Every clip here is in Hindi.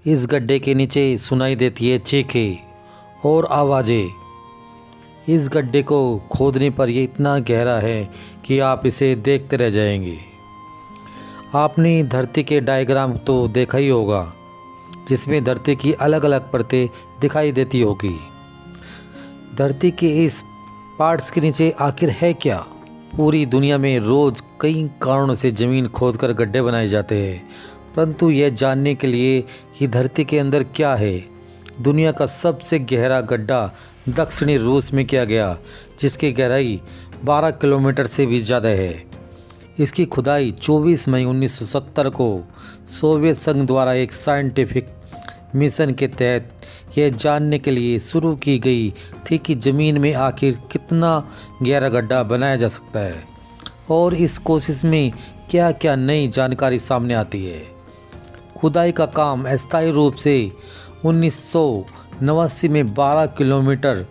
इस गड्ढे के नीचे सुनाई देती है चीखें और आवाज़ें। इस गड्ढे को खोदने पर यह इतना गहरा है कि आप इसे देखते रह जाएंगे। आपने धरती के डायग्राम तो देखा ही होगा, जिसमें धरती की अलग अलग परतें दिखाई देती होगी। धरती के इस पार्ट्स के नीचे आखिर है क्या? पूरी दुनिया में रोज़ कई कारणों से ज़मीन खोदकर गड्ढे बनाए जाते हैं, परंतु यह जानने के लिए कि धरती के अंदर क्या है, दुनिया का सबसे गहरा गड्ढा दक्षिणी रूस में किया गया, जिसकी गहराई 12 किलोमीटर से भी ज़्यादा है। इसकी खुदाई 24 मई 1970 को सोवियत संघ द्वारा एक साइंटिफिक मिशन के तहत यह जानने के लिए शुरू की गई थी कि ज़मीन में आखिर कितना गहरा गड्ढा बनाया जा सकता है और इस कोशिश में क्या क्या नई जानकारी सामने आती है। खुदाई का काम अस्थायी रूप से 1989 में 12 किलोमीटर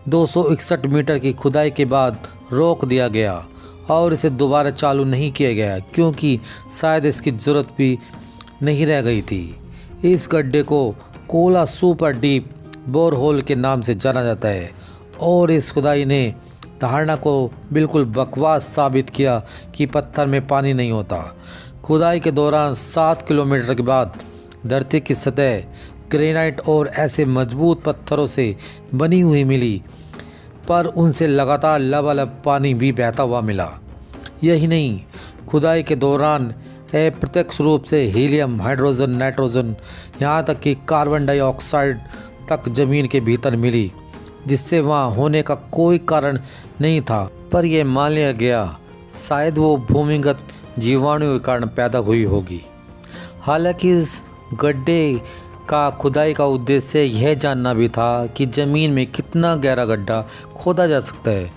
261 मीटर की खुदाई के बाद रोक दिया गया और इसे दोबारा चालू नहीं किया गया, क्योंकि शायद इसकी ज़रूरत भी नहीं रह गई थी। इस गड्ढे को कोला सुपर डीप बोरहोल के नाम से जाना जाता है और इस खुदाई ने धारणा को बिल्कुल बकवास साबित किया कि पत्थर में पानी नहीं होता। खुदाई के दौरान 7 किलोमीटर के बाद धरती की सतह ग्रेनाइट और ऐसे मजबूत पत्थरों से बनी हुई मिली, पर उनसे लगातार लबालब पानी भी बहता हुआ मिला। यही नहीं, खुदाई के दौरान अप्रत्यक्ष रूप से हीलियम, हाइड्रोजन, नाइट्रोजन, यहाँ तक कि कार्बन डाइऑक्साइड तक ज़मीन के भीतर मिली, जिससे वहाँ होने का कोई कारण नहीं था। पर यह मान लिया गया शायद वो भूमिगत जीवाणु के कारण पैदा हुई होगी। हालांकि इस गड्ढे का खुदाई का उद्देश्य यह जानना भी था कि ज़मीन में कितना गहरा गड्ढा खोदा जा सकता है,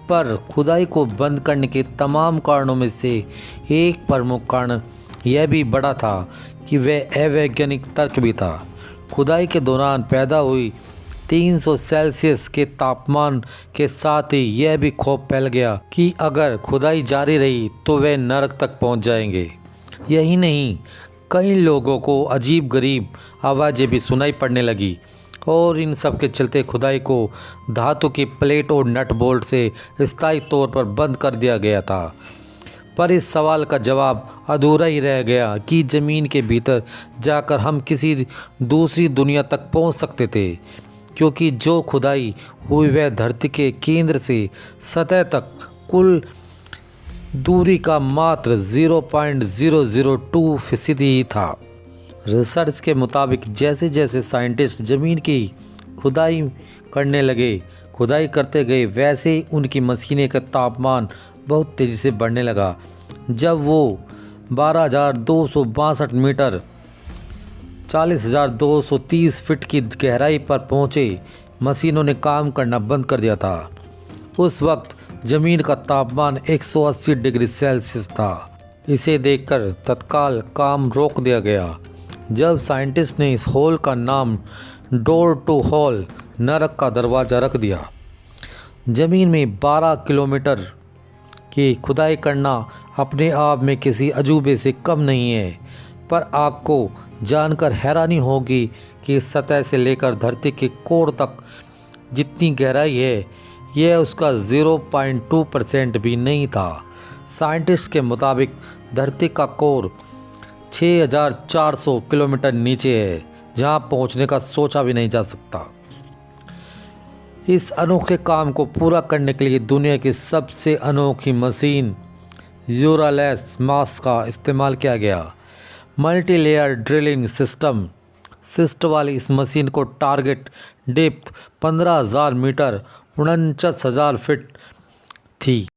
पर खुदाई को बंद करने के तमाम कारणों में से एक प्रमुख कारण यह भी बड़ा था कि वह अवैज्ञानिक तर्क भी था। खुदाई के दौरान पैदा हुई 300 सेल्सियस के तापमान के साथ ही यह भी खौफ फैल गया कि अगर खुदाई जारी रही तो वे नरक तक पहुंच जाएंगे। यही नहीं, कई लोगों को अजीब गरीब आवाज़ें भी सुनाई पड़ने लगी और इन सब के चलते खुदाई को धातु की प्लेट और नट बोल्ट से स्थायी तौर पर बंद कर दिया गया था। पर इस सवाल का जवाब अधूरा ही रह गया कि ज़मीन के भीतर जाकर हम किसी दूसरी दुनिया तक पहुंच सकते थे, क्योंकि जो खुदाई हुई वह धरती के केंद्र से सतह तक कुल दूरी का मात्र 0.002% ही था। रिसर्च के मुताबिक जैसे जैसे साइंटिस्ट ज़मीन की खुदाई करने लगे, खुदाई करते गए, वैसे ही उनकी मशीनें का तापमान बहुत तेज़ी से बढ़ने लगा। जब वो 12,262 मीटर 40,230 फीट की गहराई पर पहुँचे, मशीनों ने काम करना बंद कर दिया था। उस वक्त ज़मीन का तापमान 180 डिग्री सेल्सियस था। इसे देखकर तत्काल काम रोक दिया गया। जब साइंटिस्ट ने इस होल का नाम डोर टू होल, नरक का दरवाज़ा, रख दिया। ज़मीन में 12 किलोमीटर की खुदाई करना अपने आप में किसी अजूबे से कम नहीं है, पर आपको जानकर हैरानी होगी कि सतह से लेकर धरती के कोर तक जितनी गहराई है, यह उसका 0.2% भी नहीं था। साइंटिस्ट के मुताबिक धरती का कोर 6,400 किलोमीटर नीचे है, जहां पहुंचने का सोचा भी नहीं जा सकता। इस अनोखे काम को पूरा करने के लिए दुनिया की सबसे अनोखी मशीन यूरालेस मास का इस्तेमाल किया गया। मल्टी लेयर ड्रिलिंग सिस्टम वाली इस मशीन को टारगेट डेप्थ 15,000 मीटर 49,000 फीट थी।